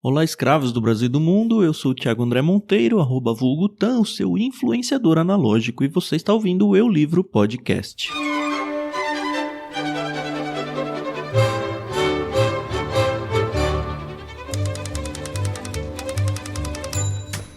Olá, escravos do Brasil e do mundo, eu sou o Thiago André Monteiro, @vulgutan, o seu influenciador analógico, e você está ouvindo o Eu Livro Podcast.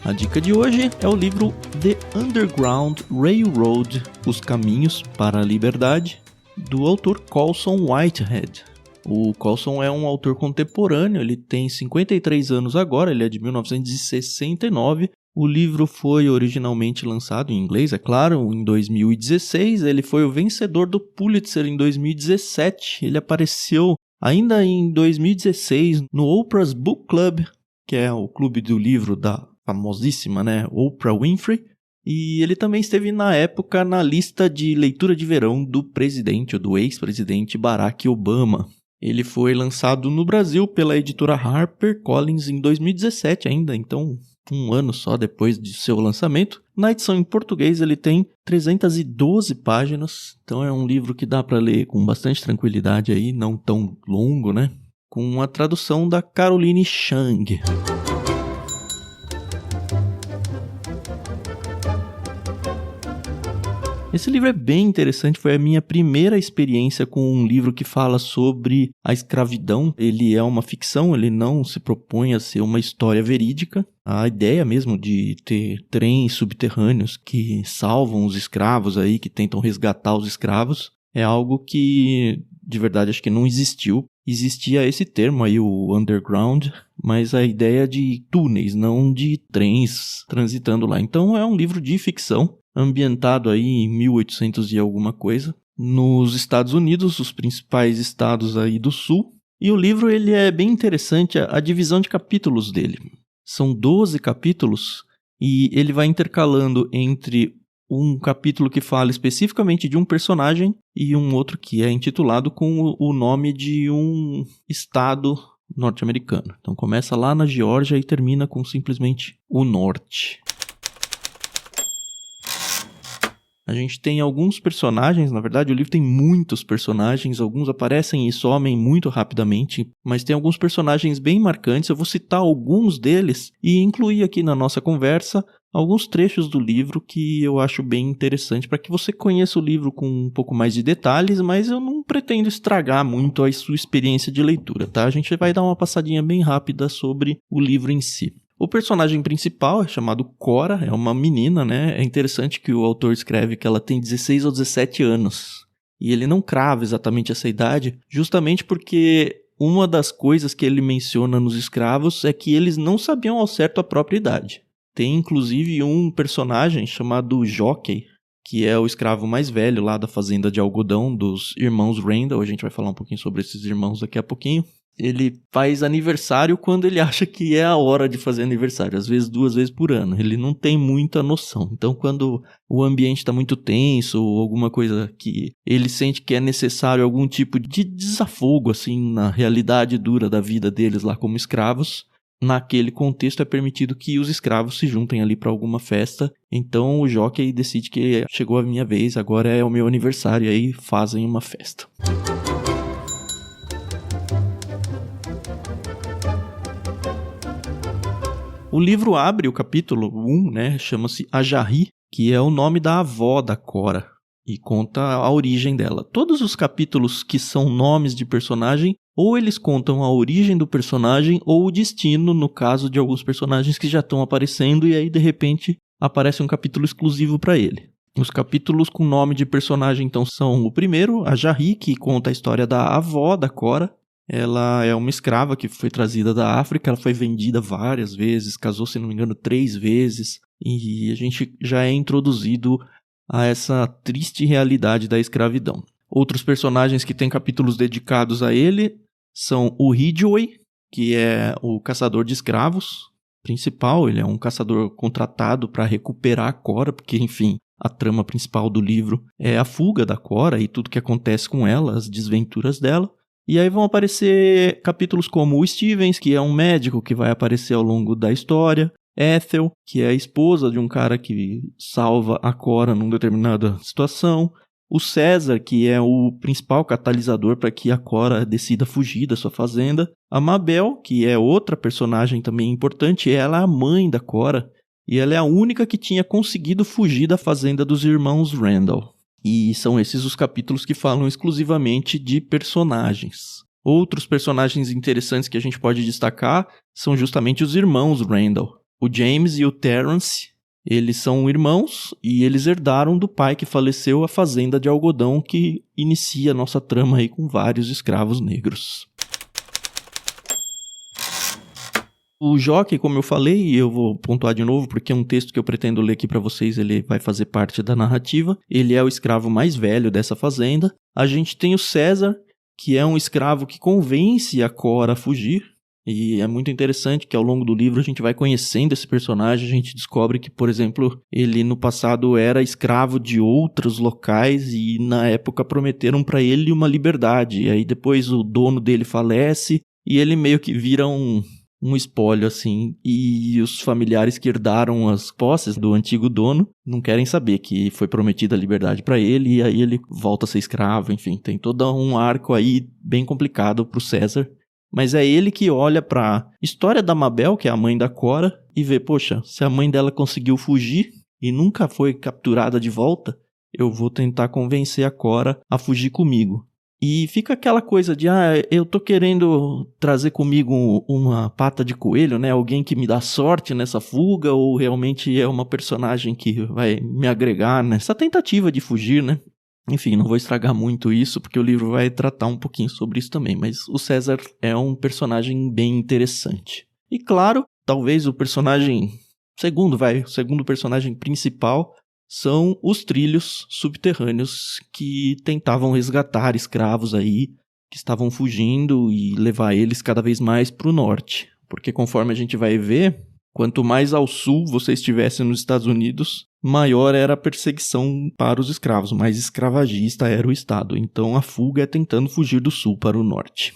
A dica de hoje é o livro The Underground Railroad, Os Caminhos para a Liberdade, do autor Colson Whitehead. O Colson é um autor contemporâneo, ele tem 53 anos agora, ele é de 1969. O livro foi originalmente lançado em inglês, é claro, em 2016. Ele foi o vencedor do Pulitzer em 2017. Ele apareceu ainda em 2016 no Oprah's Book Club, que é o clube do livro da famosíssima, Oprah Winfrey. E ele também esteve na época na lista de leitura de verão do presidente, ou do ex-presidente Barack Obama. Ele foi lançado no Brasil pela editora HarperCollins em 2017 ainda, então um ano só depois de seu lançamento. Na edição em português ele tem 312 páginas, então é um livro que dá para ler com bastante tranquilidade aí, não tão longo, com a tradução da Caroline Chang. Esse livro é bem interessante, foi a minha primeira experiência com um livro que fala sobre a escravidão. Ele é uma ficção, ele não se propõe a ser uma história verídica. A ideia mesmo de ter trens subterrâneos que salvam os escravos aí, que tentam resgatar os escravos, é algo que, de verdade, acho que não existiu. Existia esse termo aí, o underground, mas a ideia de túneis, não de trens transitando lá. Então é um livro de ficção, ambientado aí em 1800 e alguma coisa, nos Estados Unidos, os principais estados aí do sul. E o livro ele é bem interessante, a divisão de capítulos dele. São 12 capítulos e ele vai intercalando entre um capítulo que fala especificamente de um personagem e um outro que é intitulado com o nome de um estado norte-americano. Então começa lá na Geórgia e termina com simplesmente o norte. A gente tem alguns personagens, na verdade o livro tem muitos personagens, alguns aparecem e somem muito rapidamente, mas tem alguns personagens bem marcantes. Eu vou citar alguns deles e incluir aqui na nossa conversa alguns trechos do livro que eu acho bem interessante para que você conheça o livro com um pouco mais de detalhes, mas eu não pretendo estragar muito a sua experiência de leitura, tá? A gente vai dar uma passadinha bem rápida sobre o livro em si. O personagem principal é chamado Cora, é uma menina, É interessante que o autor escreve que ela tem 16 ou 17 anos. E ele não crava exatamente essa idade, justamente porque uma das coisas que ele menciona nos escravos é que eles não sabiam ao certo a própria idade. Tem inclusive um personagem chamado Jockey, que é o escravo mais velho lá da fazenda de algodão dos irmãos Randall. A gente vai falar um pouquinho sobre esses irmãos daqui a pouquinho. Ele faz aniversário quando ele acha que é a hora de fazer aniversário, às vezes 2 vezes por ano. Ele não tem muita noção. Então, quando o ambiente está muito tenso ou alguma coisa que ele sente que é necessário algum tipo de desafogo assim, na realidade dura da vida deles lá como escravos, naquele contexto é permitido que os escravos se juntem ali para alguma festa. Então, o jockey decide que chegou a minha vez, agora é o meu aniversário, e aí fazem uma festa. O livro abre o capítulo 1, chama-se Ajarri, que é o nome da avó da Cora, e conta a origem dela. Todos os capítulos que são nomes de personagem, ou eles contam a origem do personagem, ou o destino, no caso de alguns personagens que já estão aparecendo, e aí de repente aparece um capítulo exclusivo para ele. Os capítulos com nome de personagem, então, são o primeiro, Ajarri, que conta a história da avó da Cora. Ela é uma escrava que foi trazida da África, ela foi vendida várias vezes, casou, se não me engano, 3 vezes, e a gente já é introduzido a essa triste realidade da escravidão. Outros personagens que têm capítulos dedicados a ele são o Ridgway, que é o caçador de escravos principal. Ele é um caçador contratado para recuperar a Cora, porque, enfim, a trama principal do livro é a fuga da Cora e tudo que acontece com ela, as desventuras dela. E aí vão aparecer capítulos como o Stevens, que é um médico que vai aparecer ao longo da história. Ethel, que é a esposa de um cara que salva a Cora numa determinada situação. o César, que é o principal catalisador para que a Cora decida fugir da sua fazenda, a Mabel, que é outra personagem também importante, ela é a mãe da Cora, e ela é a única que tinha conseguido fugir da fazenda dos irmãos Randall. E são esses os capítulos que falam exclusivamente de personagens. Outros personagens interessantes que a gente pode destacar são justamente os irmãos Randall. O James e o Terrence, eles são irmãos e eles herdaram do pai que faleceu a fazenda de algodão que inicia a nossa trama aí com vários escravos negros. O Jockey, como eu falei, e eu vou pontuar de novo porque é um texto que eu pretendo ler aqui para vocês, ele vai fazer parte da narrativa. Ele é o escravo mais velho dessa fazenda. A gente tem o César, que é um escravo que convence a Cora a fugir. E é muito interessante que ao longo do livro a gente vai conhecendo esse personagem, a gente descobre que, por exemplo, ele no passado era escravo de outros locais e na época prometeram para ele uma liberdade. E aí depois o dono dele falece e ele meio que vira um espólio, assim, e os familiares que herdaram as posses do antigo dono não querem saber que foi prometida a liberdade para ele, e aí ele volta a ser escravo, enfim, tem todo um arco aí bem complicado pro César, mas é ele que olha pra história da Mabel, que é a mãe da Cora, e vê, poxa, se a mãe dela conseguiu fugir e nunca foi capturada de volta, eu vou tentar convencer a Cora a fugir comigo. E fica aquela coisa de, eu tô querendo trazer comigo uma pata de coelho, né? Alguém que me dá sorte nessa fuga, ou realmente é uma personagem que vai me agregar nessa tentativa de fugir, né? Enfim, não vou estragar muito isso, porque o livro vai tratar um pouquinho sobre isso também, mas o César é um personagem bem interessante. E claro, talvez o segundo personagem principal são os trilhos subterrâneos que tentavam resgatar escravos aí, que estavam fugindo e levar eles cada vez mais para o norte. Porque conforme a gente vai ver, quanto mais ao sul você estivesse nos Estados Unidos, maior era a perseguição para os escravos, mais escravagista era o estado. Então a fuga é tentando fugir do sul para o norte.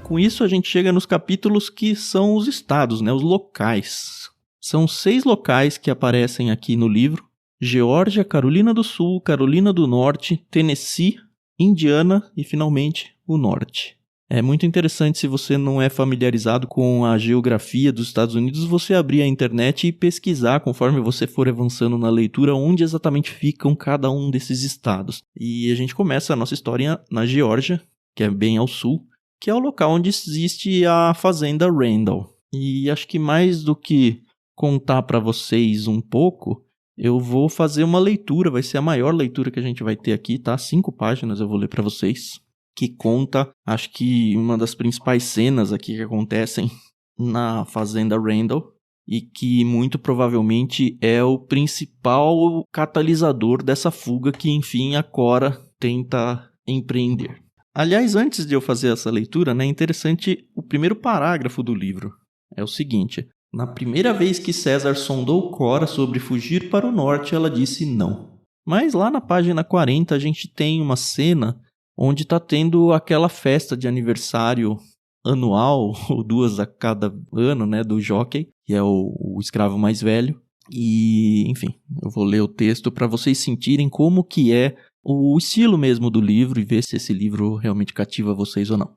Com isso, a gente chega nos capítulos que são os estados, né, os locais. São 6 locais que aparecem aqui no livro: Geórgia, Carolina do Sul, Carolina do Norte, Tennessee, Indiana e, finalmente, o Norte. É muito interessante, se você não é familiarizado com a geografia dos Estados Unidos, você abrir a internet e pesquisar, conforme você for avançando na leitura, onde exatamente ficam cada um desses estados. E a gente começa a nossa história na Geórgia, que é bem ao sul, que é o local onde existe a fazenda Randall. E acho que mais do que contar para vocês um pouco, eu vou fazer uma leitura, vai ser a maior leitura que a gente vai ter aqui, tá? 5 páginas eu vou ler para vocês, que conta, acho que uma das principais cenas aqui que acontecem na fazenda Randall, e que muito provavelmente é o principal catalisador dessa fuga que, enfim, a Cora tenta empreender. Aliás, antes de eu fazer essa leitura, né, é interessante o primeiro parágrafo do livro. É o seguinte: na primeira vez que César sondou Cora sobre fugir para o norte, ela disse não. Mas lá na página 40 a gente tem uma cena onde está tendo aquela festa de aniversário anual, ou 2 a cada ano, né, do Jockey, que é o escravo mais velho. E, enfim, eu vou ler o texto para vocês sentirem como que é o estilo mesmo do livro e ver se esse livro realmente cativa vocês ou não.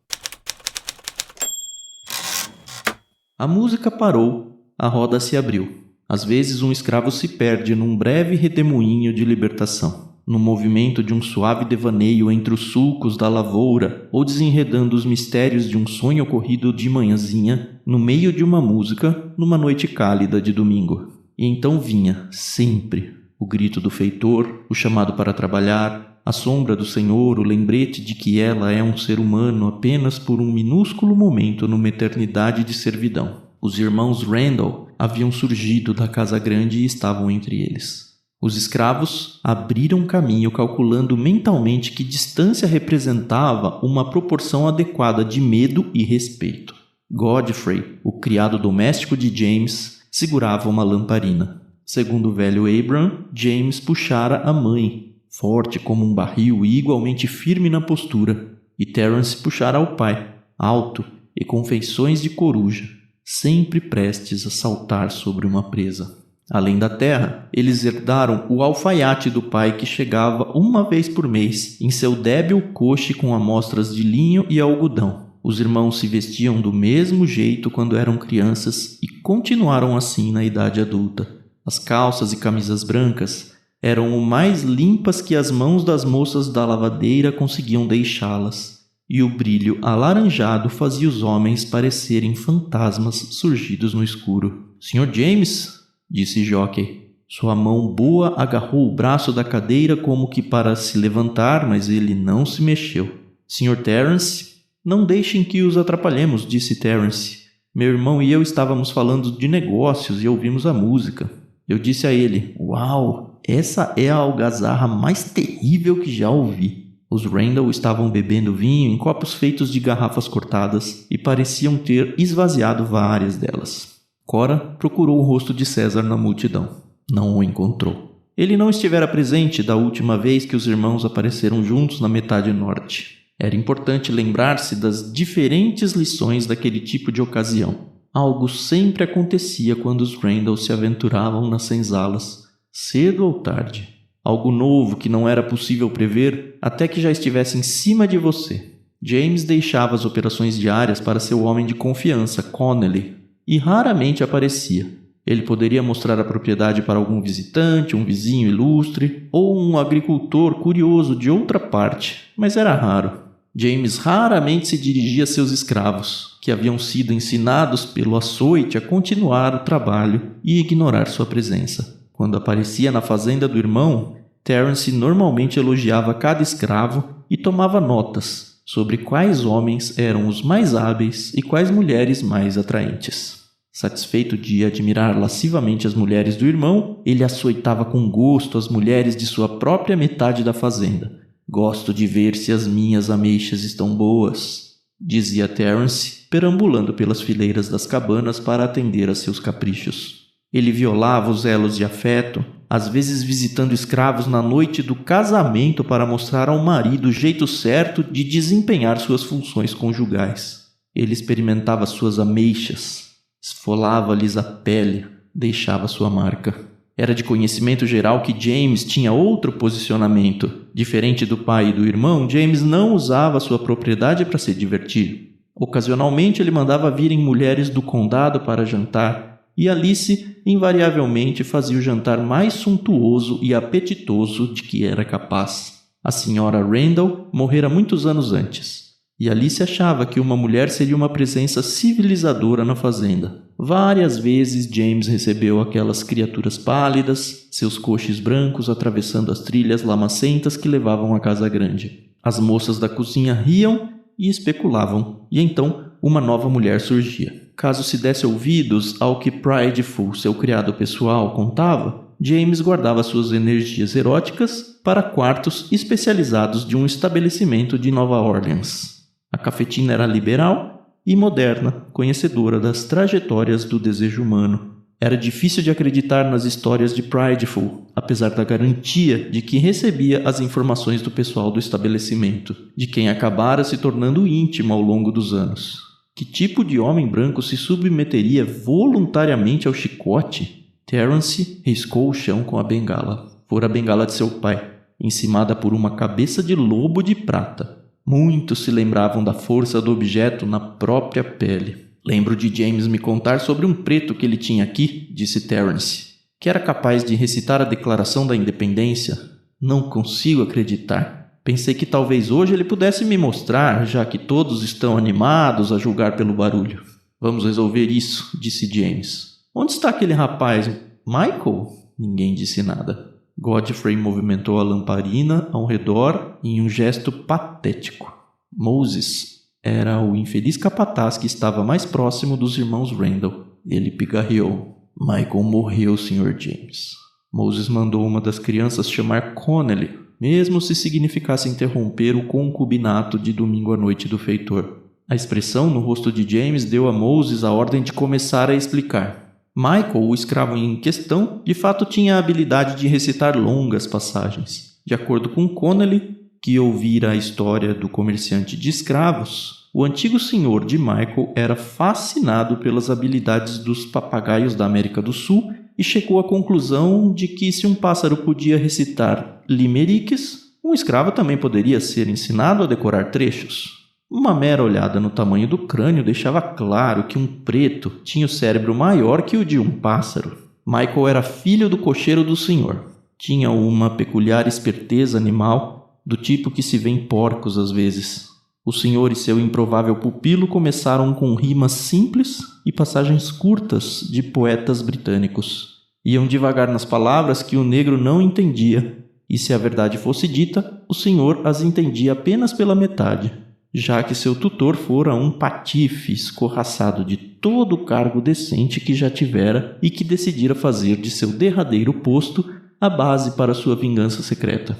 A música parou, a roda se abriu. Às vezes um escravo se perde num breve redemoinho de libertação, no movimento de um suave devaneio entre os sulcos da lavoura ou desenredando os mistérios de um sonho ocorrido de manhãzinha, no meio de uma música, numa noite cálida de domingo. E então vinha, sempre, o grito do feitor, o chamado para trabalhar, a sombra do Senhor, o lembrete de que ela é um ser humano apenas por um minúsculo momento numa eternidade de servidão. Os irmãos Randall haviam surgido da casa grande e estavam entre eles. Os escravos abriram caminho calculando mentalmente que distância representava uma proporção adequada de medo e respeito. Godfrey, o criado doméstico de James, segurava uma lamparina. Segundo o velho Abram, James puxara a mãe, forte como um barril e igualmente firme na postura, e Terence puxara ao pai, alto e com feições de coruja. sempre prestes a saltar sobre uma presa. Além da terra, eles herdaram o alfaiate do pai que chegava uma vez por mês em seu débil coche com amostras de linho e algodão. Os irmãos se vestiam do mesmo jeito quando eram crianças e continuaram assim na idade adulta. As calças e camisas brancas eram o mais limpas que as mãos das moças da lavadeira conseguiam deixá-las, e o brilho alaranjado fazia os homens parecerem fantasmas surgidos no escuro. "Sr. James", disse Jockey. Sua mão boa agarrou o braço da cadeira como que para se levantar, mas ele não se mexeu. "Sr. Terence, não deixem que os atrapalhemos", disse Terence. "Meu irmão e eu estávamos falando de negócios e ouvimos a música. Eu disse a ele, 'Uau, essa é a algazarra mais terrível que já ouvi.'" Os Randall estavam bebendo vinho em copos feitos de garrafas cortadas e pareciam ter esvaziado várias delas. Cora procurou o rosto de César na multidão. Não o encontrou. Ele não estivera presente da última vez que os irmãos apareceram juntos na metade norte. Era importante lembrar-se das diferentes lições daquele tipo de ocasião. Algo sempre acontecia quando os Randall se aventuravam nas senzalas, cedo ou tarde. Algo novo que não era possível prever até que já estivesse em cima de você. James deixava as operações diárias para seu homem de confiança, Connelly, e raramente aparecia. Ele poderia mostrar a propriedade para algum visitante, um vizinho ilustre ou um agricultor curioso de outra parte, mas era raro. James raramente se dirigia a seus escravos, que haviam sido ensinados pelo açoite a continuar o trabalho e ignorar sua presença. Quando aparecia na fazenda do irmão, Terence normalmente elogiava cada escravo e tomava notas sobre quais homens eram os mais hábeis e quais mulheres mais atraentes. Satisfeito de admirar lascivamente as mulheres do irmão, ele açoitava com gosto as mulheres de sua própria metade da fazenda. "Gosto de ver se as minhas ameixas estão boas", dizia Terence, perambulando pelas fileiras das cabanas para atender a seus caprichos. Ele violava os elos de afeto, às vezes visitando escravos na noite do casamento para mostrar ao marido o jeito certo de desempenhar suas funções conjugais. Ele experimentava suas ameixas, esfolava-lhes a pele, deixava sua marca. Era de conhecimento geral que James tinha outro posicionamento. Diferente do pai e do irmão, James não usava sua propriedade para se divertir. Ocasionalmente ele mandava virem mulheres do condado para jantar, e Alice invariavelmente fazia o jantar mais suntuoso e apetitoso de que era capaz. A senhora Randall morrera muitos anos antes, e Alice achava que uma mulher seria uma presença civilizadora na fazenda. Várias vezes James recebeu aquelas criaturas pálidas, seus coches brancos atravessando as trilhas lamacentas que levavam à casa grande. As moças da cozinha riam e especulavam, e então uma nova mulher surgia. Caso se desse ouvidos ao que Prideful, seu criado pessoal, contava, James guardava suas energias eróticas para quartos especializados de um estabelecimento de Nova Orleans. A cafetina era liberal e moderna, conhecedora das trajetórias do desejo humano. Era difícil de acreditar nas histórias de Prideful, apesar da garantia de que recebia as informações do pessoal do estabelecimento, de quem acabara se tornando íntimo ao longo dos anos. Que tipo de homem branco se submeteria voluntariamente ao chicote? Terence riscou o chão com a bengala. Fora a bengala de seu pai, encimada por uma cabeça de lobo de prata. Muitos se lembravam da força do objeto na própria pele. "Lembro de James me contar sobre um preto que ele tinha aqui", disse Terence, "que era capaz de recitar a Declaração da Independência. Não consigo acreditar. Pensei que talvez hoje ele pudesse me mostrar, já que todos estão animados a julgar pelo barulho." "Vamos resolver isso", disse James. "Onde está aquele rapaz? Michael?" Ninguém disse nada. Godfrey movimentou a lamparina ao redor em um gesto patético. Moses era o infeliz capataz que estava mais próximo dos irmãos Randall. Ele pigarreou. "Michael morreu, Sr. James." Moses mandou uma das crianças chamar Connelly, mesmo se significasse interromper o concubinato de domingo à noite do feitor. A expressão no rosto de James deu a Moses a ordem de começar a explicar. Michael, o escravo em questão, de fato tinha a habilidade de recitar longas passagens. De acordo com Connelly, que ouvira a história do comerciante de escravos, o antigo senhor de Michael era fascinado pelas habilidades dos papagaios da América do Sul e chegou à conclusão de que se um pássaro podia recitar limeriques, um escravo também poderia ser ensinado a decorar trechos. Uma mera olhada no tamanho do crânio deixava claro que um preto tinha o cérebro maior que o de um pássaro. Michael era filho do cocheiro do senhor. Tinha uma peculiar esperteza animal, do tipo que se vê em porcos às vezes. O senhor e seu improvável pupilo começaram com rimas simples e passagens curtas de poetas britânicos. Iam devagar nas palavras que o negro não entendia, e se a verdade fosse dita, o senhor as entendia apenas pela metade, já que seu tutor fora um patife escorraçado de todo o cargo decente que já tivera e que decidira fazer de seu derradeiro posto a base para sua vingança secreta.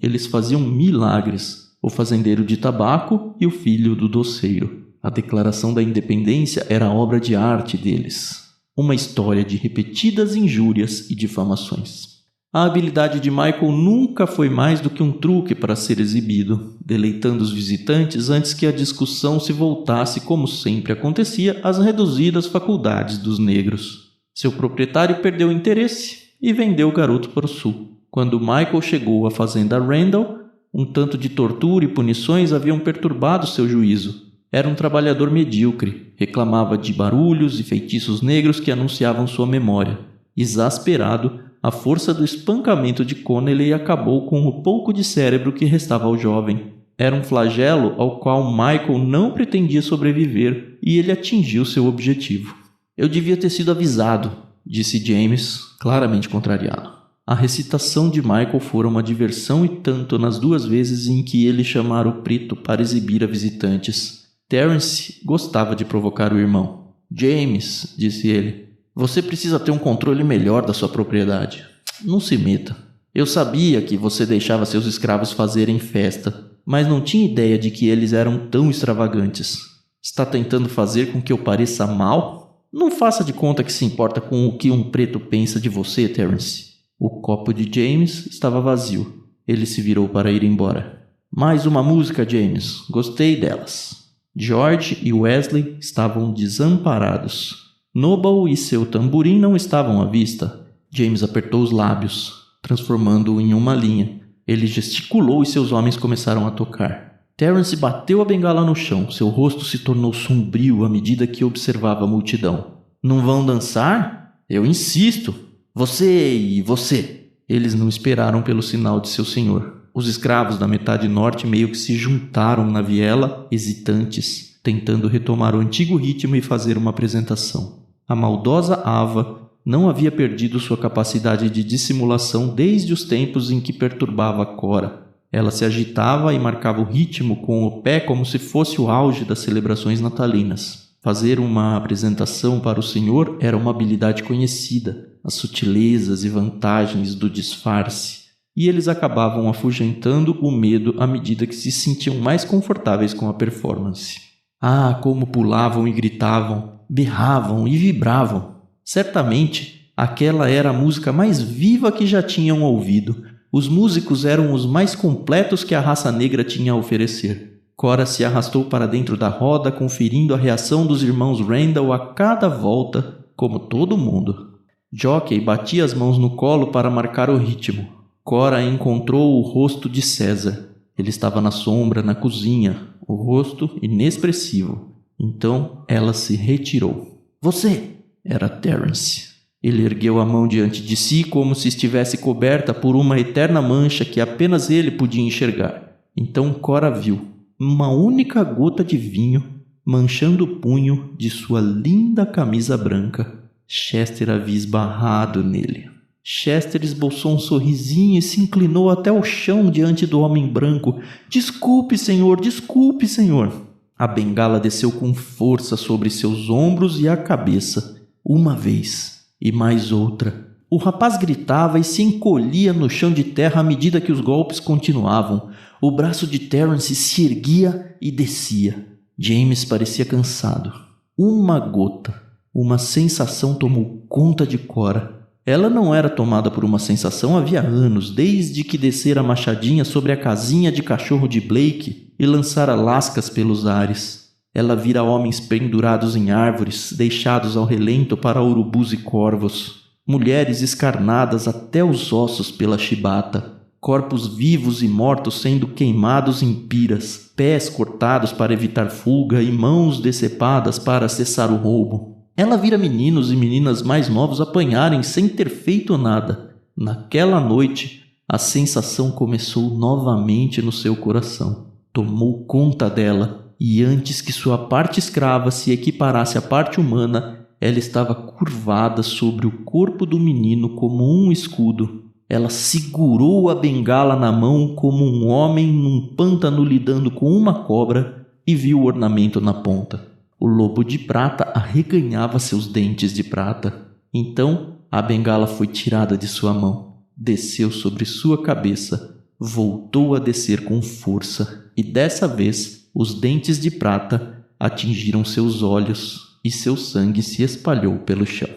Eles faziam milagres, o fazendeiro de tabaco e o filho do doceiro. A declaração da independência era obra de arte deles, uma história de repetidas injúrias e difamações. A habilidade de Michael nunca foi mais do que um truque para ser exibido, deleitando os visitantes antes que a discussão se voltasse, como sempre acontecia, às reduzidas faculdades dos negros. Seu proprietário perdeu o interesse e vendeu o garoto para o sul. Quando Michael chegou à fazenda Randall, um tanto de tortura e punições haviam perturbado seu juízo. Era um trabalhador medíocre, reclamava de barulhos e feitiços negros que anunciavam sua memória. Exasperado, a força do espancamento de Connelly acabou com o pouco de cérebro que restava ao jovem. Era um flagelo ao qual Michael não pretendia sobreviver e ele atingiu seu objetivo. "Eu devia ter sido avisado", disse James, claramente contrariado. A recitação de Michael fora uma diversão e tanto nas 2 vezes em que ele chamara o preto para exibir a visitantes. Terence gostava de provocar o irmão. "James", disse ele, "você precisa ter um controle melhor da sua propriedade. Não se meta. Eu sabia que você deixava seus escravos fazerem festa, mas não tinha ideia de que eles eram tão extravagantes. Está tentando fazer com que eu pareça mal? Não faça de conta que se importa com o que um preto pensa de você, Terence." O copo de James estava vazio. Ele se virou para ir embora. "Mais uma música, James. Gostei delas." George e Wesley estavam desamparados. Noble e seu tamborim não estavam à vista. James apertou os lábios, transformando-o em uma linha. Ele gesticulou e seus homens começaram a tocar. Terence bateu a bengala no chão. Seu rosto se tornou sombrio à medida que observava a multidão. "Não vão dançar? Eu insisto. Você e você." Eles não esperaram pelo sinal de seu senhor. Os escravos da metade norte meio que se juntaram na viela, hesitantes, tentando retomar o antigo ritmo e fazer uma apresentação. A maldosa Ava não havia perdido sua capacidade de dissimulação desde os tempos em que perturbava Cora. Ela se agitava e marcava o ritmo com o pé como se fosse o auge das celebrações natalinas. Fazer uma apresentação para o senhor era uma habilidade conhecida, as sutilezas e vantagens do disfarce, e eles acabavam afugentando o medo à medida que se sentiam mais confortáveis com a performance. Ah, como pulavam e gritavam, berravam e vibravam! Certamente, aquela era a música mais viva que já tinham ouvido. Os músicos eram os mais completos que a raça negra tinha a oferecer. Cora se arrastou para dentro da roda, conferindo a reação dos irmãos Randall a cada volta, como todo mundo. Jockey batia as mãos no colo para marcar o ritmo. Cora encontrou o rosto de César. Ele estava na sombra, na cozinha, o rosto inexpressivo. Então ela se retirou. "Você!" Era Terence. Ele ergueu a mão diante de si como se estivesse coberta por uma eterna mancha que apenas ele podia enxergar. Então Cora viu uma única gota de vinho manchando o punho de sua linda camisa branca. Chester havia esbarrado nele. Chester esboçou um sorrisinho e se inclinou até o chão diante do homem branco. Desculpe, senhor, desculpe, senhor." A bengala desceu com força sobre seus ombros e a cabeça. Uma vez e mais outra. O rapaz gritava e se encolhia no chão de terra à medida que os golpes continuavam. O braço de Terence se erguia e descia. James parecia cansado. Uma gota, uma sensação tomou conta de Cora. Ela não era tomada por uma sensação havia anos, desde que descera a machadinha sobre a casinha de cachorro de Blake e lançara lascas pelos ares. Ela vira homens pendurados em árvores, deixados ao relento para urubus e corvos, mulheres escarnadas até os ossos pela chibata, corpos vivos e mortos sendo queimados em piras, pés cortados para evitar fuga e mãos decepadas para cessar o roubo. Ela vira meninos e meninas mais novos apanharem sem ter feito nada. Naquela noite, a sensação começou novamente no seu coração. Tomou conta dela, e antes que sua parte escrava se equiparasse à parte humana, ela estava curvada sobre o corpo do menino como um escudo. Ela segurou a bengala na mão como um homem num pântano lidando com uma cobra e viu o ornamento na ponta. O lobo de prata arreganhava seus dentes de prata. Então, a bengala foi tirada de sua mão, desceu sobre sua cabeça, voltou a descer com força, e dessa vez, os dentes de prata atingiram seus olhos e seu sangue se espalhou pelo chão.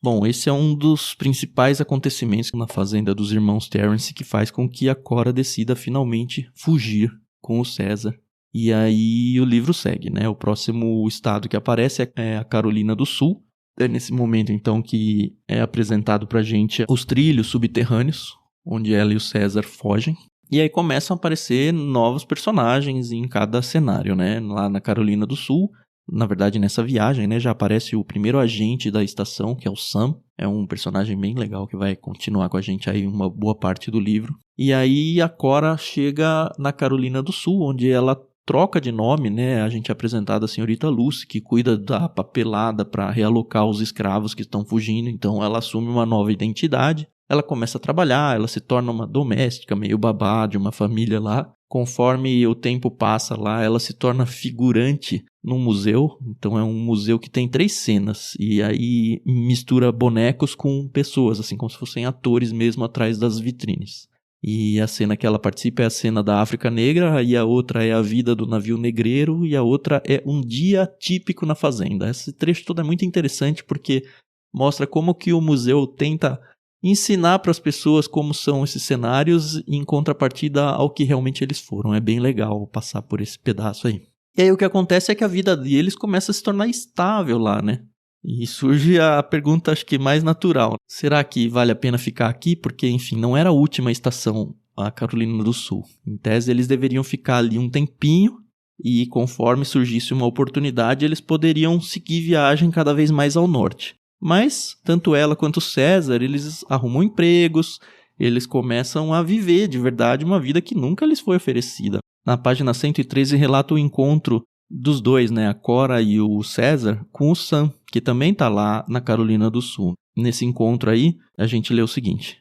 Bom, esse é um dos principais acontecimentos na fazenda dos irmãos Terence que faz com que a Cora decida finalmente fugir com o César. E aí o livro segue, né? O próximo estado que aparece é a Carolina do Sul. É nesse momento, então, que é apresentado pra gente os trilhos subterrâneos, onde ela e o César fogem. E aí começam a aparecer novos personagens em cada cenário, né? Lá na Carolina do Sul, na verdade, nessa viagem, né? Já aparece o primeiro agente da estação, que é o Sam. É um personagem bem legal que vai continuar com a gente aí uma boa parte do livro. E aí a Cora chega na Carolina do Sul, onde ela troca de nome, né? A gente é apresentado a senhorita Lucy, que cuida da papelada para realocar os escravos que estão fugindo. Então ela assume uma nova identidade. Ela começa a trabalhar, ela se torna uma doméstica, meio babá de uma família lá. Conforme o tempo passa lá, ela se torna figurante num museu. Então é um museu que tem 3 cenas. E aí mistura bonecos com pessoas, assim como se fossem atores mesmo atrás das vitrines. E a cena que ela participa é a cena da África Negra, e a outra é a vida do navio negreiro, e a outra é um dia típico na fazenda. Esse trecho todo é muito interessante porque mostra como que o museu tenta ensinar para as pessoas como são esses cenários em contrapartida ao que realmente eles foram. É bem legal passar por esse pedaço aí. E aí o que acontece é que a vida deles começa a se tornar estável lá, né? E surge a pergunta, acho que mais natural. Será que vale a pena ficar aqui? Porque, enfim, não era a última estação, a Carolina do Sul. Em tese, eles deveriam ficar ali um tempinho e, conforme surgisse uma oportunidade, eles poderiam seguir viagem cada vez mais ao norte. Mas, tanto ela quanto o César, eles arrumam empregos, eles começam a viver de verdade uma vida que nunca lhes foi oferecida. Na página 113 relata o encontro dos dois, né, a Cora e o César, com o Sam, que também está lá na Carolina do Sul. Nesse encontro aí, a gente lê o seguinte.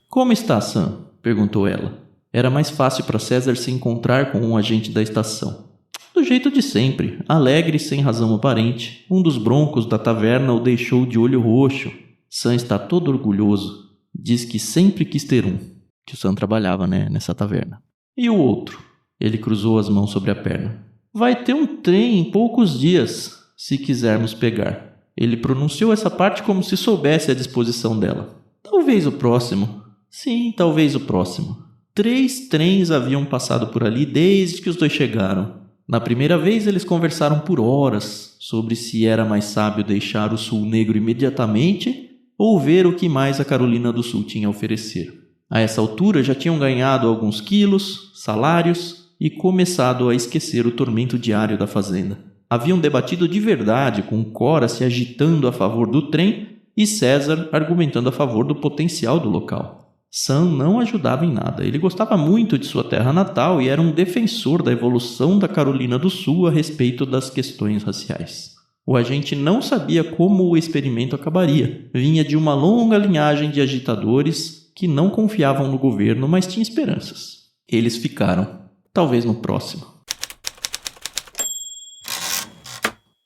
Como está, Sam? Perguntou ela. Era mais fácil para César se encontrar com um agente da estação. Do jeito de sempre, alegre e sem razão aparente, um dos broncos da taverna o deixou de olho roxo. Sam está todo orgulhoso. Diz que sempre quis ter um. Que o Sam trabalhava, né, nessa taverna. E o outro? Ele cruzou as mãos sobre a perna. Vai ter um trem em poucos dias, se quisermos pegar. Ele pronunciou essa parte como se soubesse a disposição dela. Talvez o próximo. Sim, talvez o próximo. 3 trens haviam passado por ali desde que os dois chegaram. Na primeira vez eles conversaram por horas sobre se era mais sábio deixar o Sul Negro imediatamente ou ver o que mais a Carolina do Sul tinha a oferecer. A essa altura já tinham ganhado alguns quilos, salários e começado a esquecer o tormento diário da fazenda. Haviam debatido de verdade, com Cora se agitando a favor do trem e César argumentando a favor do potencial do local. Sam não ajudava em nada. Ele gostava muito de sua terra natal e era um defensor da evolução da Carolina do Sul a respeito das questões raciais. O agente não sabia como o experimento acabaria. Vinha de uma longa linhagem de agitadores que não confiavam no governo, mas tinham esperanças. Eles ficaram. Talvez no próximo.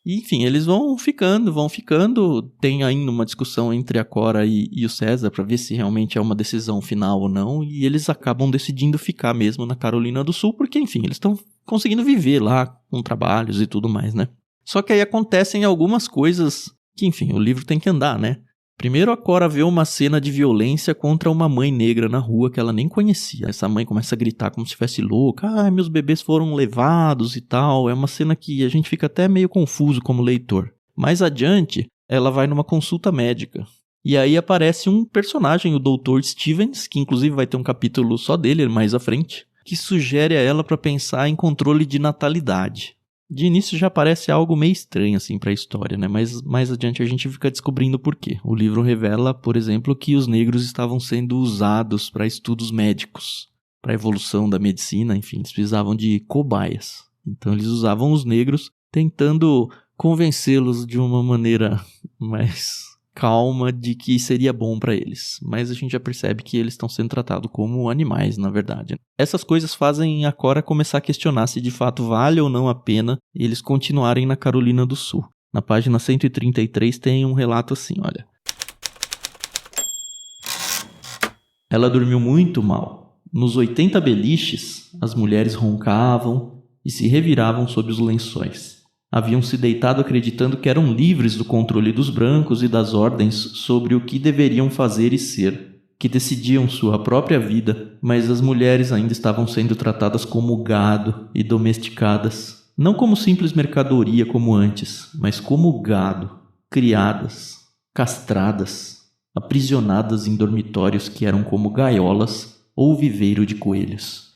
E, enfim, eles vão ficando. Tem ainda uma discussão entre a Cora e o César para ver se realmente é uma decisão final ou não. E eles acabam decidindo ficar mesmo na Carolina do Sul, porque, enfim, eles estão conseguindo viver lá com trabalhos e tudo mais, né? Só que aí acontecem algumas coisas que, enfim, o livro tem que andar, né? Primeiro a Cora vê uma cena de violência contra uma mãe negra na rua que ela nem conhecia. Essa mãe começa a gritar como se estivesse louca. Ah, meus bebês foram levados e tal. É uma cena que a gente fica até meio confuso como leitor. Mais adiante, ela vai numa consulta médica. E aí aparece um personagem, o Dr. Stevens, que inclusive vai ter um capítulo só dele mais à frente, que sugere a ela para pensar em controle de natalidade. De início já parece algo meio estranho assim para a história, né? Mas mais adiante a gente fica descobrindo por quê. O livro revela, por exemplo, que os negros estavam sendo usados para estudos médicos, para a evolução da medicina, enfim, eles precisavam de cobaias. Então eles usavam os negros tentando convencê-los de uma maneira mais calma de que seria bom para eles. Mas a gente já percebe que eles estão sendo tratados como animais, na verdade. Essas coisas fazem a Cora começar a questionar se de fato vale ou não a pena eles continuarem na Carolina do Sul. Na página 133 tem um relato assim, olha. Ela dormiu muito mal. Nos 80 beliches, as mulheres roncavam e se reviravam sob os lençóis. Haviam se deitado acreditando que eram livres do controle dos brancos e das ordens sobre o que deveriam fazer e ser, que decidiam sua própria vida, mas as mulheres ainda estavam sendo tratadas como gado e domesticadas, não como simples mercadoria como antes, mas como gado, criadas, castradas, aprisionadas em dormitórios que eram como gaiolas ou viveiro de coelhos.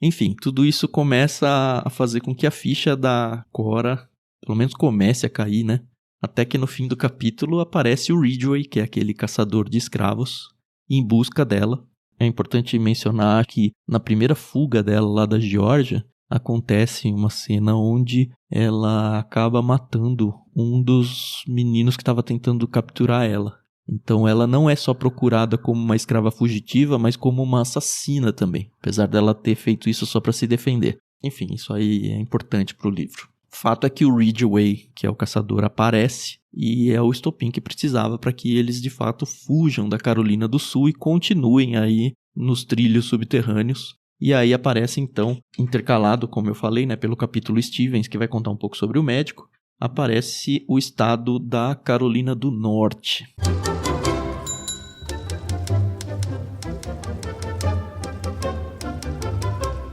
Enfim, tudo isso começa a fazer com que a ficha da Cora, pelo menos comece a cair, né? Até que no fim do capítulo aparece o Ridgway, que é aquele caçador de escravos, em busca dela. É importante mencionar que na primeira fuga dela lá da Geórgia, acontece uma cena onde ela acaba matando um dos meninos que estava tentando capturar ela. Então ela não é só procurada como uma escrava fugitiva, mas como uma assassina também, apesar dela ter feito isso só para se defender. Enfim, isso aí é importante para o livro. Fato é que o Ridgway, que é o caçador, aparece e é o estopim que precisava para que eles de fato fujam da Carolina do Sul e continuem aí nos trilhos subterrâneos. E aí aparece então, intercalado, como eu falei, né, pelo capítulo Stevens, que vai contar um pouco sobre o médico, aparece o estado da Carolina do Norte.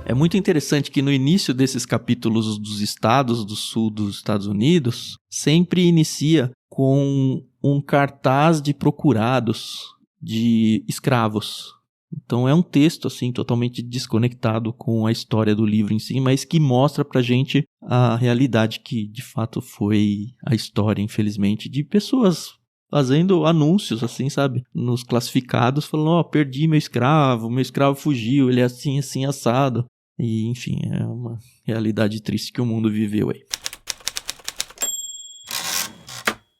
É muito interessante que no início desses capítulos dos estados do sul dos Estados Unidos, sempre inicia com um cartaz de procurados, de escravos. Então é um texto assim totalmente desconectado com a história do livro em si, mas que mostra pra gente a realidade que de fato foi a história, infelizmente, de pessoas fazendo anúncios, assim, sabe? Nos classificados, falando, ó, perdi meu escravo fugiu, ele é assim, assim, assado. E, enfim, é uma realidade triste que o mundo viveu aí.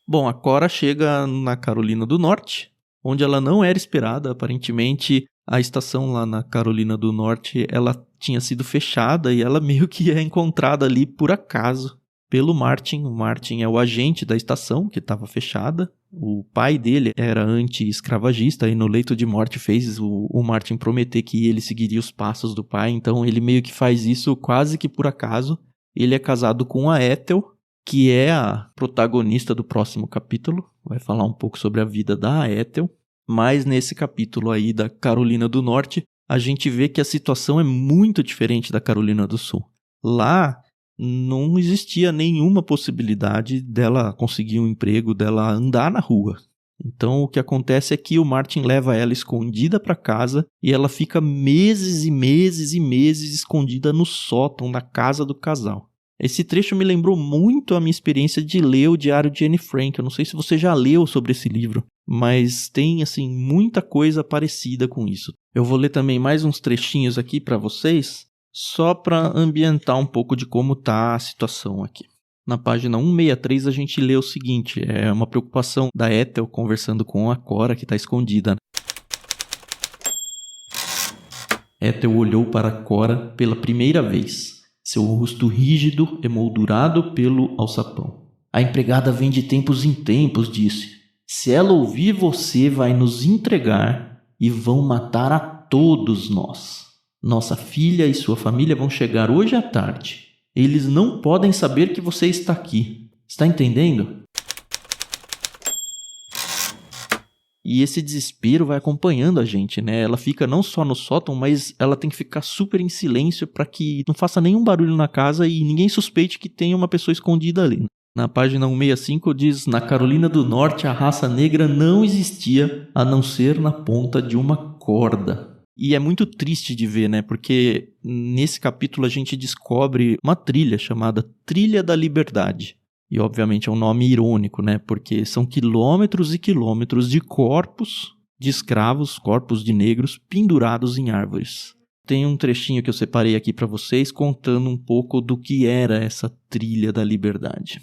Bom, a Cora chega na Carolina do Norte, onde ela não era esperada. Aparentemente, a estação lá na Carolina do Norte, ela tinha sido fechada e ela meio que é encontrada ali por acaso pelo Martin. O Martin é o agente da estação, que estava fechada. O pai dele era anti-escravagista e no leito de morte fez o Martin prometer que ele seguiria os passos do pai. Então ele meio que faz isso quase que por acaso. Ele é casado com a Ethel, que é a protagonista do próximo capítulo. Vai falar um pouco sobre a vida da Ethel. Mas nesse capítulo aí da Carolina do Norte, a gente vê que a situação é muito diferente da Carolina do Sul. Lá não existia nenhuma possibilidade dela conseguir um emprego, dela andar na rua. Então o que acontece é que o Martin leva ela escondida para casa e ela fica meses e meses e meses escondida no sótão da casa do casal. Esse trecho me lembrou muito a minha experiência de ler o Diário de Anne Frank. Eu não sei se você já leu sobre esse livro, mas tem assim muita coisa parecida com isso. Eu vou ler também mais uns trechinhos aqui para vocês, só para ambientar um pouco de como está a situação aqui. Na página 163 a gente lê o seguinte, é uma preocupação da Ethel conversando com a Cora que está escondida. Ethel olhou para Cora pela primeira vez, seu rosto rígido emoldurado pelo alçapão. A empregada vem de tempos em tempos, disse. Se ela ouvir você, vai nos entregar e vão matar a todos nós. Nossa filha e sua família vão chegar hoje à tarde. Eles não podem saber que você está aqui. Está entendendo? E esse desespero vai acompanhando a gente, né? Ela fica não só no sótão, mas ela tem que ficar super em silêncio para que não faça nenhum barulho na casa e ninguém suspeite que tem uma pessoa escondida ali. Na página 165 diz: na Carolina do Norte a raça negra não existia a não ser na ponta de uma corda. E é muito triste de ver, né? Porque nesse capítulo a gente descobre uma trilha chamada Trilha da Liberdade. E obviamente é um nome irônico, né? Porque são quilômetros e quilômetros de corpos de escravos, corpos de negros pendurados em árvores. Tem um trechinho que eu separei aqui para vocês contando um pouco do que era essa Trilha da Liberdade.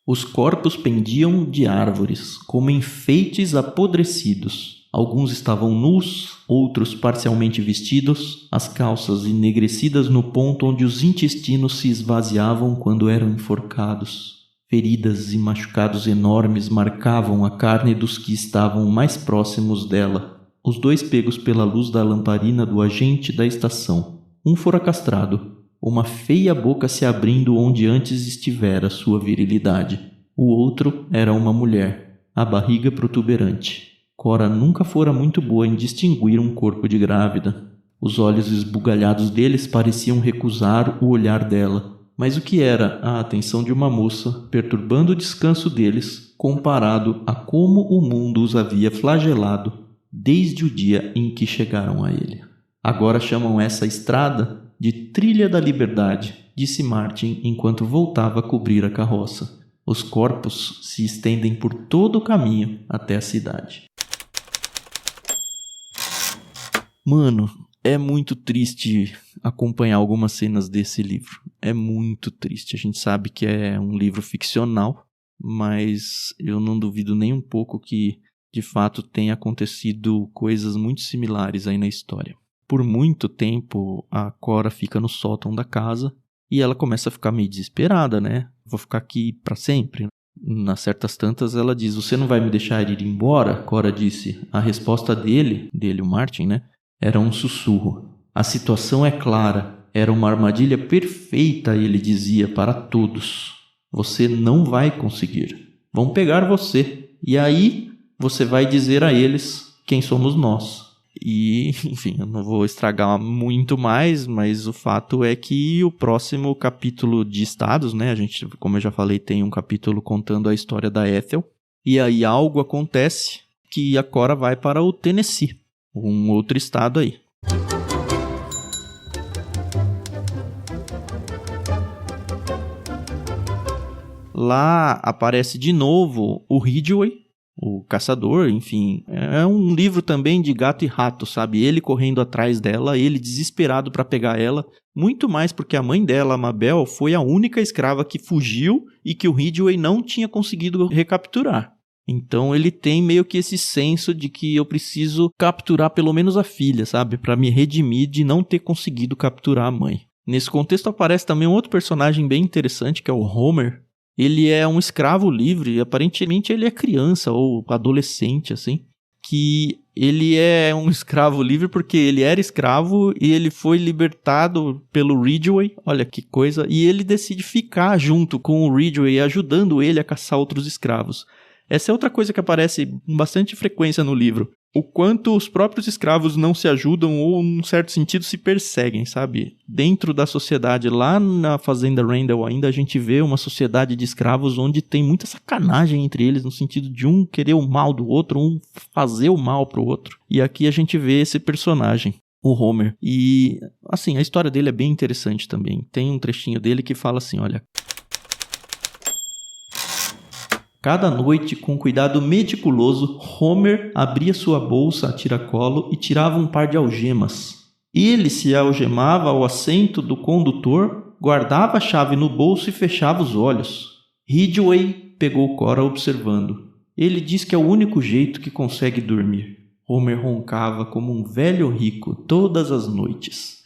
Os corpos pendiam de árvores, como enfeites apodrecidos. Alguns estavam nus, outros parcialmente vestidos, as calças enegrecidas no ponto onde os intestinos se esvaziavam quando eram enforcados. Feridas e machucados enormes marcavam a carne dos que estavam mais próximos dela. Os dois pegos pela luz da lamparina do agente da estação. Um fora castrado, uma feia boca se abrindo onde antes estivera sua virilidade. O outro era uma mulher, a barriga protuberante. Cora nunca fora muito boa em distinguir um corpo de grávida. Os olhos esbugalhados deles pareciam recusar o olhar dela. Mas o que era a atenção de uma moça, perturbando o descanso deles, comparado a como o mundo os havia flagelado desde o dia em que chegaram a ele? Agora chamam essa estrada de Trilha da Liberdade, disse Martin enquanto voltava a cobrir a carroça. Os corpos se estendem por todo o caminho até a cidade. Mano, é muito triste acompanhar algumas cenas desse livro. É muito triste. A gente sabe que é um livro ficcional, mas eu não duvido nem um pouco que, de fato, tenha acontecido coisas muito similares aí na história. Por muito tempo, a Cora fica no sótão da casa e ela começa a ficar meio desesperada, né? Vou ficar aqui para sempre. Nas certas tantas, ela diz: você não vai me deixar ir embora? Cora disse. A resposta dele, o Martin, né? Era um sussurro. A situação é clara. Era uma armadilha perfeita, ele dizia para todos. Você não vai conseguir. Vão pegar você. E aí você vai dizer a eles quem somos nós. E, enfim, eu não vou estragar muito mais, mas o fato é que o próximo capítulo de Estados, né? A gente, como eu já falei, tem um capítulo contando a história da Ethel. E aí algo acontece que a Cora vai para o Tennessee, um outro estado aí. Lá aparece de novo o Ridgway, o caçador, enfim. É um livro também de gato e rato, sabe? Ele correndo atrás dela, ele desesperado para pegar ela. Muito mais porque a mãe dela, a Mabel, foi a única escrava que fugiu e que o Ridgway não tinha conseguido recapturar. Então ele tem meio que esse senso de que eu preciso capturar pelo menos a filha, sabe? Para me redimir de não ter conseguido capturar a mãe. Nesse contexto aparece também um outro personagem bem interessante, que é o Homer. Ele é um escravo livre, aparentemente ele é criança ou adolescente, assim. Que ele é um escravo livre porque ele era escravo e ele foi libertado pelo Ridgway, olha que coisa. E ele decide ficar junto com o Ridgway, ajudando ele a caçar outros escravos. Essa é outra coisa que aparece com bastante frequência no livro. O quanto os próprios escravos não se ajudam ou, num certo sentido, se perseguem, sabe? Dentro da sociedade, lá na Fazenda Randall ainda, a gente vê uma sociedade de escravos onde tem muita sacanagem entre eles, no sentido de um querer o mal do outro, um fazer o mal pro outro. E aqui a gente vê esse personagem, o Homer. E, assim, a história dele é bem interessante também. Tem um trechinho dele que fala assim, olha... Cada noite, com cuidado meticuloso, Homer abria sua bolsa a tiracolo e tirava um par de algemas. Ele se algemava ao assento do condutor, guardava a chave no bolso e fechava os olhos. Ridgway pegou Cora observando. Ele diz que é o único jeito que consegue dormir. Homer roncava como um velho rico todas as noites.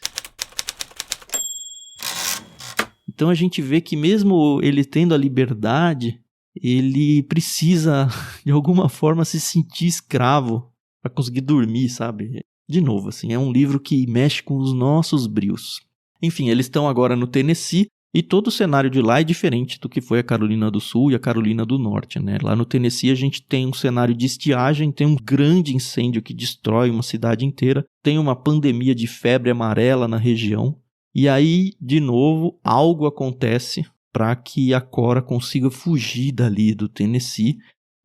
Então a gente vê que mesmo ele tendo a liberdade... ele precisa, de alguma forma, se sentir escravo para conseguir dormir, sabe? de novo, assim, é um livro que mexe com os nossos brios. Enfim, eles estão agora no Tennessee e todo o cenário de lá é diferente do que foi a Carolina do Sul e a Carolina do Norte, né? Lá no Tennessee a gente tem um cenário de estiagem, tem um grande incêndio que destrói uma cidade inteira, tem uma pandemia de febre amarela na região, e aí, de novo, algo acontece para que a Cora consiga fugir dali do Tennessee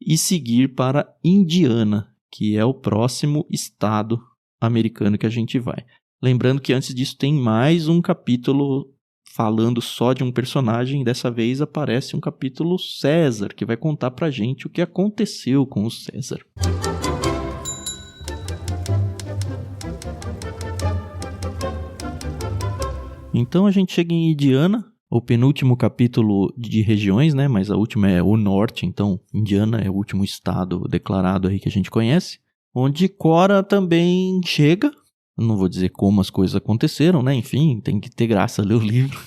e seguir para Indiana, que é o próximo estado americano que a gente vai. Lembrando que antes disso tem mais um capítulo falando só de um personagem, e dessa vez aparece um capítulo César, que vai contar pra gente o que aconteceu com o César. Então a gente chega em Indiana, o penúltimo capítulo de regiões, né? Mas a última é o norte, então Indiana é o último estado declarado aí que a gente conhece, onde Cora também chega. Não vou dizer como as coisas aconteceram, né? Enfim, tem que ter graça ler o livro.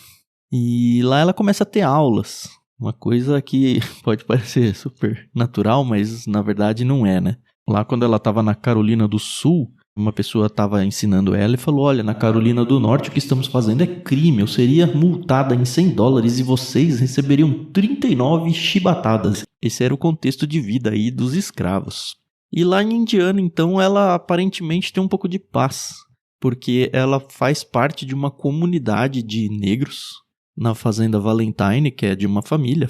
E lá ela começa a ter aulas. Uma coisa que pode parecer super natural, mas na verdade não é, né? Lá quando ela estava na Carolina do Sul, uma pessoa estava ensinando ela e falou: olha, na Carolina do Norte o que estamos fazendo é crime. Eu seria multada em $100 e vocês receberiam 39 chibatadas. Esse era o contexto de vida aí dos escravos. E lá em Indiana, então, ela aparentemente tem um pouco de paz, porque ela faz parte de uma comunidade de negros na fazenda Valentine, que é de uma família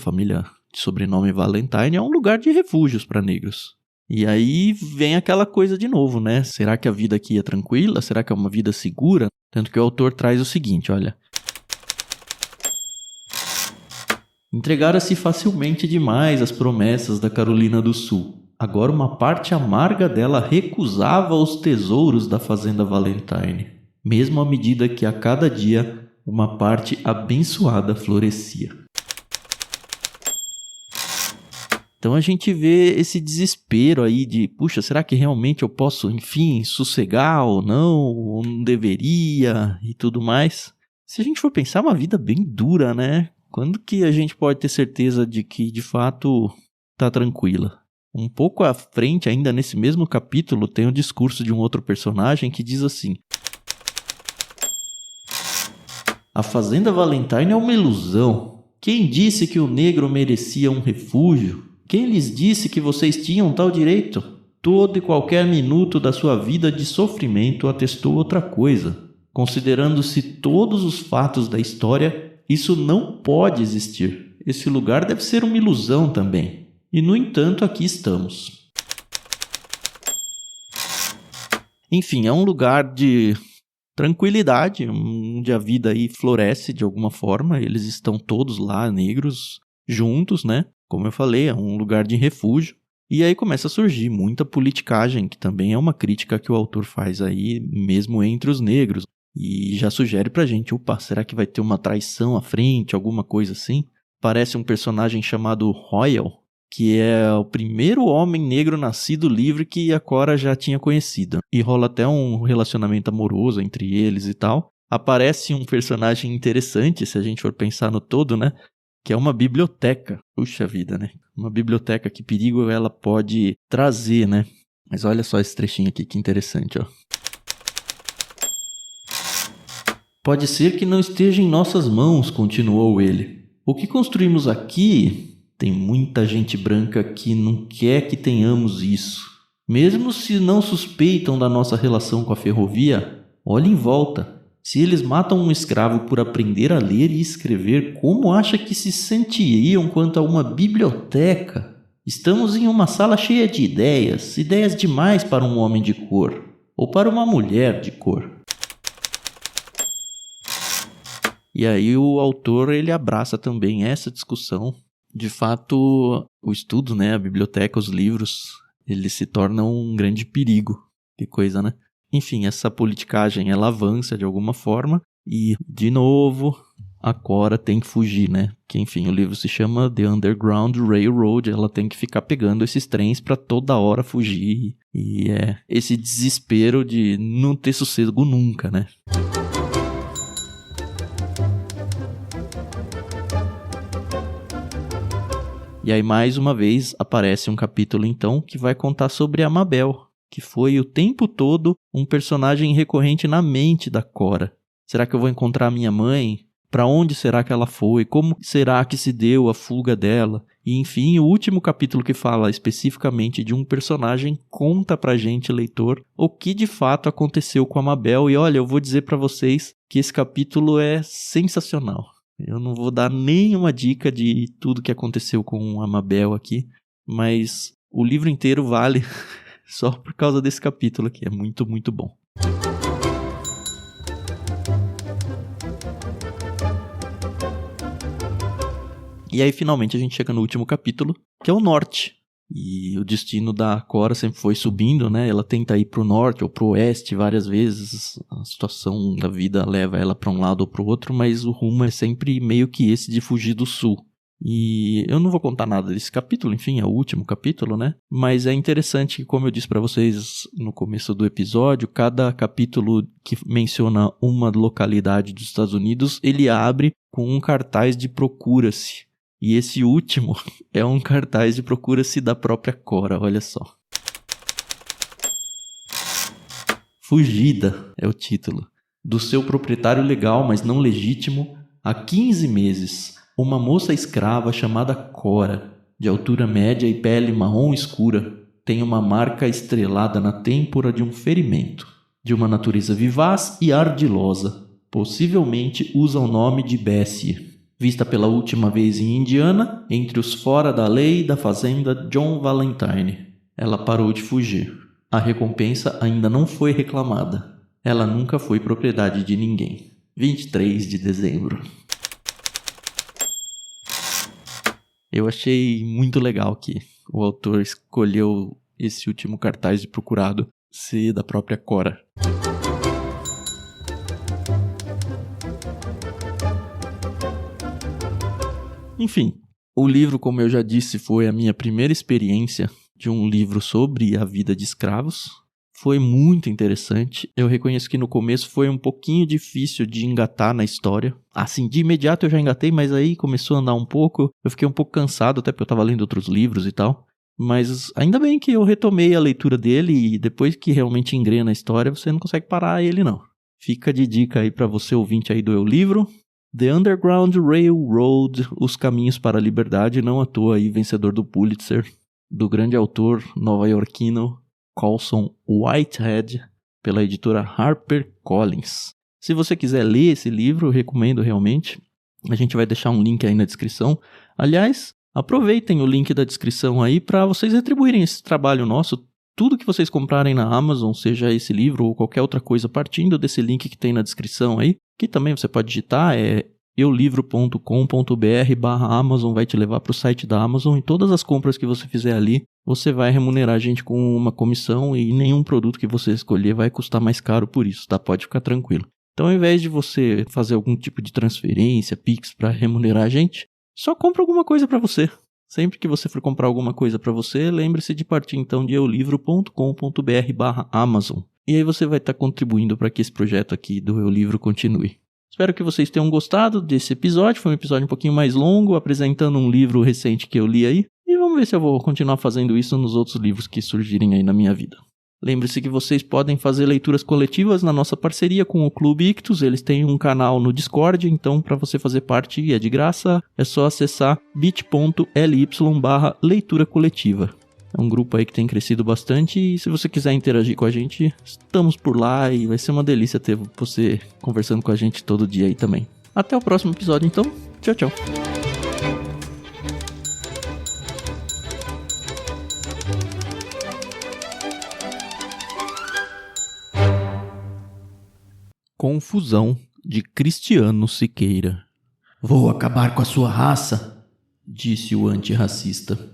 de sobrenome Valentine, é um lugar de refúgios para negros. E aí vem aquela coisa de novo, né? Será que a vida aqui é tranquila? Será que é uma vida segura? Tanto que o autor traz o seguinte, olha: entregara-se facilmente demais as promessas da Carolina do Sul. Agora uma parte amarga dela recusava os tesouros da fazenda Valentine, mesmo à medida que a cada dia uma parte abençoada florescia. Então a gente vê esse desespero aí de, puxa, será que realmente eu posso, enfim, sossegar ou não deveria e tudo mais? Se a gente for pensar, é uma vida bem dura, né? Quando que a gente pode ter certeza de que, de fato, tá tranquila? Um pouco à frente, ainda nesse mesmo capítulo, tem o discurso de um outro personagem que diz assim: a fazenda Valentine é uma ilusão. Quem disse que o negro merecia um refúgio? Quem lhes disse que vocês tinham tal direito? Todo e qualquer minuto da sua vida de sofrimento atestou outra coisa. Considerando-se todos os fatos da história, isso não pode existir. Esse lugar deve ser uma ilusão também. E, no entanto, aqui estamos. Enfim, é um lugar de tranquilidade, onde a vida aí floresce de alguma forma. Eles estão todos lá, negros, juntos, né? Como eu falei, é um lugar de refúgio. E aí começa a surgir muita politicagem, que também é uma crítica que o autor faz aí, mesmo entre os negros. E já sugere pra gente, opa, será que vai ter uma traição à frente, alguma coisa assim? Parece um personagem chamado Royal, que é o primeiro homem negro nascido livre que a Cora já tinha conhecido. E rola até um relacionamento amoroso entre eles e tal. Aparece um personagem interessante, se a gente for pensar no todo, né? Que é uma biblioteca. Puxa vida, né? Uma biblioteca, que perigo ela pode trazer, né? Mas olha só esse trechinho aqui, que interessante, ó. Pode ser que não esteja em nossas mãos, continuou ele. O que construímos aqui... Tem muita gente branca que não quer que tenhamos isso. Mesmo se não suspeitam da nossa relação com a ferrovia, olhe em volta. Se eles matam um escravo por aprender a ler e escrever, como acha que se sentiriam quanto a uma biblioteca? Estamos em uma sala cheia de ideias demais para um homem de cor, ou para uma mulher de cor. E aí o autor ele abraça também essa discussão. De fato, o estudo, né, a biblioteca, os livros, eles se tornam um grande perigo. Que coisa, né? Enfim, essa politicagem, ela avança de alguma forma e, de novo, a Cora tem que fugir, né? Que, enfim, o livro se chama The Underground Railroad, ela tem que ficar pegando esses trens para toda hora fugir. E é esse desespero de não ter sossego nunca, né? E aí, mais uma vez, aparece um capítulo, então, que vai contar sobre a Mabel, que foi o tempo todo um personagem recorrente na mente da Cora. Será que eu vou encontrar minha mãe? Para onde será que ela foi? Como será que se deu a fuga dela? E enfim, o último capítulo que fala especificamente de um personagem conta pra gente, leitor, o que de fato aconteceu com a Mabel. E olha, eu vou dizer pra vocês que esse capítulo é sensacional. Eu não vou dar nenhuma dica de tudo que aconteceu com a Mabel aqui, mas o livro inteiro vale só por causa desse capítulo aqui. É muito, muito bom. E aí, finalmente, a gente chega no último capítulo, que é o norte. E o destino da Cora sempre foi subindo, né? Ela tenta ir pro norte ou pro oeste várias vezes. A situação da vida leva ela para um lado ou pro outro, mas o rumo é sempre meio que esse de fugir do sul. E eu não vou contar nada desse capítulo, enfim, é o último capítulo, né? Mas é interessante que, como eu disse para vocês no começo do episódio, cada capítulo que menciona uma localidade dos Estados Unidos, ele abre com um cartaz de procura-se. E esse último é um cartaz de procura-se da própria Cora, olha só. Fugida é o título. Do seu proprietário legal, mas não legítimo, há 15 meses, uma moça escrava chamada Cora, de altura média e pele marrom escura, tem uma marca estrelada na têmpora de um ferimento, de uma natureza vivaz e ardilosa. Possivelmente usa o nome de Bessie. Vista pela última vez em Indiana, entre os fora da lei da fazenda John Valentine. Ela parou de fugir. A recompensa ainda não foi reclamada. Ela nunca foi propriedade de ninguém. 23 de dezembro. Eu achei muito legal que o autor escolheu esse último cartaz de procurado ser da própria Cora. Enfim, o livro, como eu já disse, foi a minha primeira experiência de um livro sobre a vida de escravos. Foi muito interessante. Eu reconheço que no começo foi um pouquinho difícil de engatar na história. Assim, de imediato eu já engatei, mas aí começou a andar um pouco. Eu fiquei um pouco cansado, até porque eu estava lendo outros livros e tal. Mas ainda bem que eu retomei a leitura dele e depois que realmente engrena a história, você não consegue parar ele não. Fica de dica aí para você ouvinte aí do Eu Livro. The Underground Railroad, Os Caminhos para a Liberdade, não à toa aí vencedor do Pulitzer, do grande autor nova-iorquino Colson Whitehead, pela editora HarperCollins. Se você quiser ler esse livro, eu recomendo realmente. A gente vai deixar um link aí na descrição. Aliás, aproveitem o link da descrição aí para vocês retribuírem esse trabalho nosso. Tudo que vocês comprarem na Amazon, seja esse livro ou qualquer outra coisa, partindo desse link que tem na descrição aí, que também você pode digitar, é eulivro.com.br/Amazon, vai te levar para o site da Amazon, e todas as compras que você fizer ali, você vai remunerar a gente com uma comissão e nenhum produto que você escolher vai custar mais caro por isso, tá? Pode ficar tranquilo. Então, ao invés de você fazer algum tipo de transferência, Pix, para remunerar a gente, só compra alguma coisa para você. Sempre que você for comprar alguma coisa para você, lembre-se de partir então de eulivro.com.br/Amazon. E aí você vai estar contribuindo para que esse projeto aqui do Eu Livro continue. Espero que vocês tenham gostado desse episódio. Foi um episódio um pouquinho mais longo, apresentando um livro recente que eu li aí. E vamos ver se eu vou continuar fazendo isso nos outros livros que surgirem aí na minha vida. Lembre-se que vocês podem fazer leituras coletivas na nossa parceria com o Clube Ictus. Eles têm um canal no Discord, então para você fazer parte é de graça. É só acessar bit.ly/leitura coletiva. É um grupo aí que tem crescido bastante e se você quiser interagir com a gente, estamos por lá e vai ser uma delícia ter você conversando com a gente todo dia aí também. Até o próximo episódio então. Tchau, tchau. Confusão, de Cristiano Siqueira. Vou acabar com a sua raça, disse o antirracista.